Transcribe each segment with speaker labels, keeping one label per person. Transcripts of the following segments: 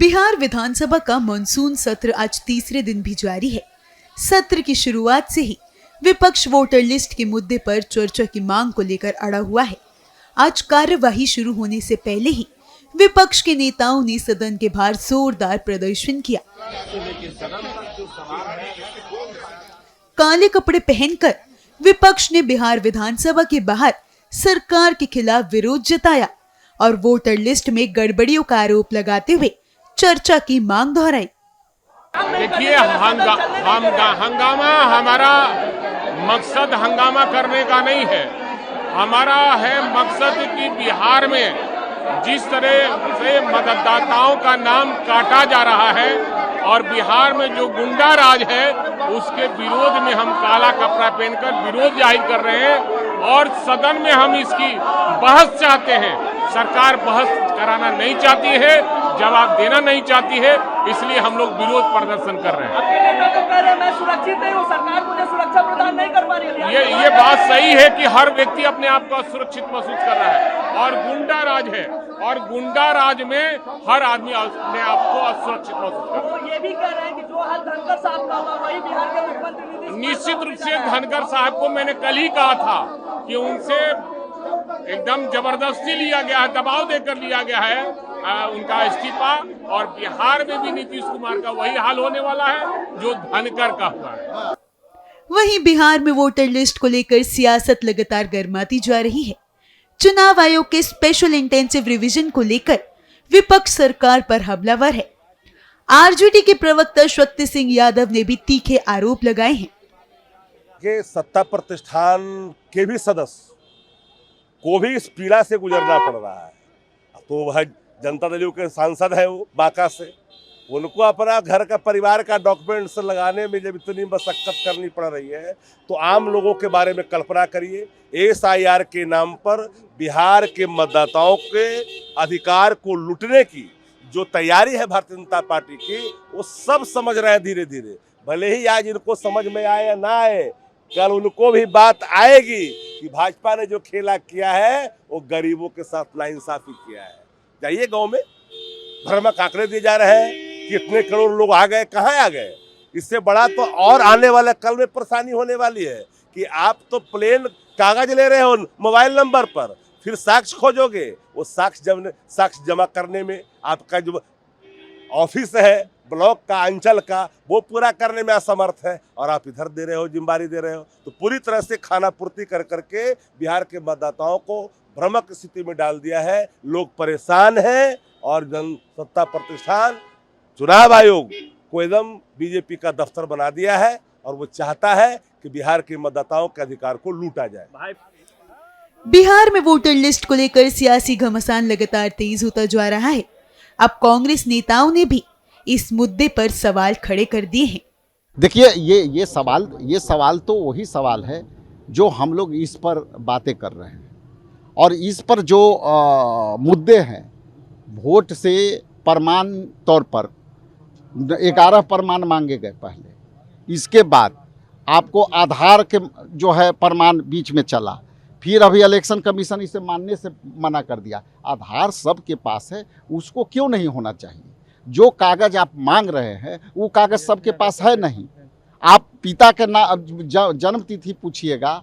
Speaker 1: बिहार विधानसभा का मानसून सत्र आज तीसरे दिन भी जारी है। सत्र की शुरुआत से ही विपक्ष वोटर लिस्ट के मुद्दे पर चर्चा की मांग को लेकर अड़ा हुआ है। आज कार्यवाही शुरू होने से पहले ही विपक्ष के नेताओं ने सदन के बाहर जोरदार प्रदर्शन किया। काले कपड़े पहनकर विपक्ष ने बिहार विधानसभा के बाहर सरकार के खिलाफ विरोध जताया और वोटर लिस्ट में गड़बड़ियों का आरोप लगाते हुए चर्चा की मांग दोहराई।
Speaker 2: देखिए, हंगामा हमारा मकसद हंगामा करने का नहीं है। हमारा है मकसद कि बिहार में जिस तरह से मतदाताओं का नाम काटा जा रहा है और बिहार में जो गुंडा राज है उसके विरोध में हम काला कपड़ा पहनकर विरोध जाहिर कर रहे हैं और सदन में हम इसकी बहस चाहते हैं। सरकार बहस कराना नहीं चाहती है, जवाब देना नहीं चाहती है, इसलिए हम लोग विरोध प्रदर्शन कर रहे हैं।
Speaker 3: आपके नेता तो कह रहे हैं मैं सुरक्षित नहीं हूं, सरकार मुझे सुरक्षा प्रदान नहीं कर पा रही है।
Speaker 2: ये बात सही है कि हर व्यक्ति अपने आप को सुरक्षित महसूस कर रहा है और गुंडा राज है और गुंडा राज में हर आदमी अपने आप को असुरक्षित महसूस कर रहा है।
Speaker 3: तो ये भी कह रहे हैं कि जो हाल धनखड़ साहब का हुआ वही बिहार के मुख्यमंत्री
Speaker 2: निश्चित रूप से धनखड़ साहब को मैंने कल ही कहा था कि उनसे एकदम जबरदस्ती लिया गया है, दबाव देकर लिया गया है उनका इस्तीफा और बिहार में भी नीतीश कुमार का वही हाल होने वाला है जो धनखड़ का हुआ है।
Speaker 1: वहीं बिहार में वोटर लिस्ट को लेकर सियासत लगातार गर्माती जा रही है। चुनाव आयोग के स्पेशल इंटेंसिव रिवीजन को लेकर विपक्ष सरकार पर हमलावर है। आरजेडी के प्रवक्ता शक्ति सिंह यादव ने भी तीखे आरोप लगाए हैं
Speaker 4: कि सत्ता प्रतिष्ठान के भी सदस्य को भी इस पीड़ा से गुजरना पड़ रहा है। तो वह जनता दल के सांसद है, वो बांका से, उनको अपना घर का परिवार का डॉक्यूमेंट्स लगाने में जब इतनी मशक्कत करनी पड़ रही है तो आम लोगों के बारे में कल्पना करिए। SIR के नाम पर बिहार के मतदाताओं के अधिकार को लूटने की जो तैयारी है भारतीय जनता पार्टी की, वो सब समझ रहे हैं धीरे धीरे। भले ही आज इनको समझ में आए या ना आए, कल उनको भी बात आएगी कि भाजपा ने जो खेला किया है वो गरीबों के साथ नाइंसाफी किया है। जाइए गांव में भ्रमक आंकड़े दिए जा रहे हैं कि इतने करोड़ लोग आ गए, कहाँ आ गए। इससे बड़ा तो और आने वाले कल में परेशानी होने वाली है कि आप तो प्लेन कागज ले रहे हो मोबाइल नंबर पर, फिर साक्ष्य खोजोगे, वो साक्ष्य जमा करने में आपका जो ऑफिस है ब्लॉक का, अंचल का, वो पूरा करने में असमर्थ है और आप इधर दे रहे हो, जिम्मेदारी दे रहे हो। तो पूरी तरह से खाना पूर्ति कर करके बिहार के मतदाताओं को भ्रमक स्थिति में डाल दिया है। लोग परेशान हैं और सत्ता प्रतिष्ठान चुनाव आयोग को एकदम बीजेपी का दफ्तर बना दिया है और वो चाहता है कि बिहार के मतदाताओं के अधिकार को लूटा जाए।
Speaker 1: बिहार में वोटर लिस्ट को लेकर सियासी घमासान लगातार तेज होता जा रहा है। अब कांग्रेस नेताओं ने भी इस मुद्दे पर सवाल खड़े कर दिए हैं।
Speaker 5: देखिए, ये सवाल तो वही सवाल है जो हम लोग इस पर बातें कर रहे हैं और इस पर जो मुद्दे हैं, वोट से प्रमाण तौर पर 11 प्रमाण मांगे गए पहले, इसके बाद आपको आधार के जो है प्रमाण बीच में चला, फिर अभी इलेक्शन कमीशन इसे मानने से मना कर दिया। आधार सबके पास है, उसको क्यों नहीं होना चाहिए? जो कागज आप मांग रहे हैं वो कागज सबके पास है नहीं। आप पिता के जन्म तिथि पूछिएगा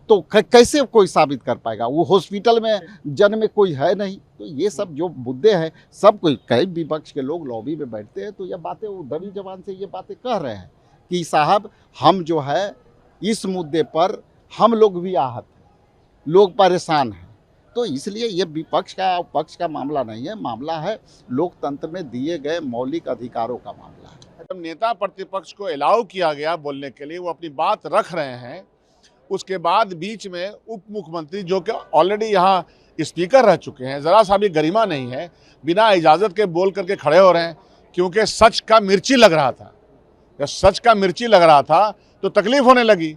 Speaker 5: तो कैसे कोई साबित कर पाएगा? वो हॉस्पिटल में जन्म में कोई है नहीं। तो ये सब जो मुद्दे हैं, सब कोई कई विपक्ष के लोग लॉबी में बैठते हैं तो ये बातें वो दबी जबान से ये बातें कह रहे हैं कि साहब हम जो है इस मुद्दे पर हम लोग भी आहत हैं, लोग परेशान हैं। तो इसलिए ये विपक्ष का पक्ष का मामला नहीं है, मामला है लोकतंत्र में दिए गए मौलिक अधिकारों का मामला है।
Speaker 6: जब नेता प्रतिपक्ष को अलाउ किया गया बोलने के लिए, वो अपनी बात रख रहे हैं, उसके बाद बीच में उप मुख्यमंत्री जो कि ऑलरेडी यहाँ स्पीकर रह चुके हैं, ज़रा सा भी गरिमा नहीं है, बिना इजाज़त के बोल करके खड़े हो रहे हैं क्योंकि सच का मिर्ची लग रहा था। जब सच का मिर्ची लग रहा था तो तकलीफ होने लगी।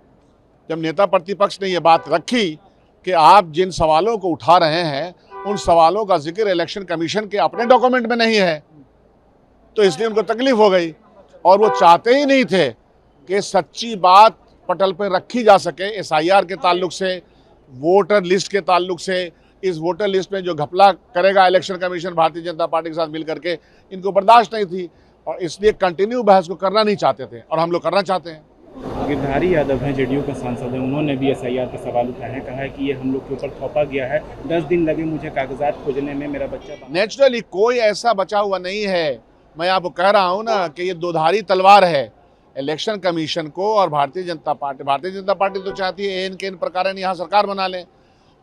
Speaker 6: जब नेता प्रतिपक्ष ने ये बात रखी कि आप जिन सवालों को उठा रहे हैं उन सवालों का जिक्र इलेक्शन कमीशन के अपने डॉक्यूमेंट में नहीं है, तो इसलिए उनको तकलीफ हो गई और वो चाहते ही नहीं थे कि सच्ची बात पटल पर रखी जा सके। SIR के ताल्लुक से, वोटर लिस्ट के ताल्लुक से इस वोटर लिस्ट में जो घपला करेगा election commission Bharatiya Janata party के साथ मिल करके, इनको बर्दाश्त नहीं थी और इसलिए कंटिन्यू बहस को करना नहीं चाहते थे और हम लोग करना चाहते हैं।
Speaker 7: गिरधारी यादव हैं, जेडीयू का सांसद है, उन्होंने भी एसआईआर पर सवाल उठाए हैं, कहा है कि ये हम लोग के ऊपर थोपा गया है, 10 दिन लगे मुझे कागजात खोजने में, मेरा बच्चा
Speaker 6: नेचुरली कोई ऐसा बचा हुआ नहीं है। मैं आपको कह रहा हूँ ना कि ये दोधारी तलवार है इलेक्शन कमीशन को और भारतीय जनता पार्टी तो चाहती है एन के इन प्रकार यहाँ सरकार बना लें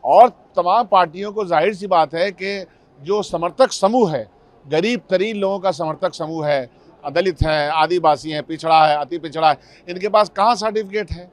Speaker 6: और तमाम पार्टियों को जाहिर सी बात है कि जो समर्थक समूह है, गरीब तरीन लोगों का समर्थक समूह है, दलित हैं, आदिवासी हैं, पिछड़ा है, अति पिछड़ा है, इनके पास कहाँ सर्टिफिकेट है।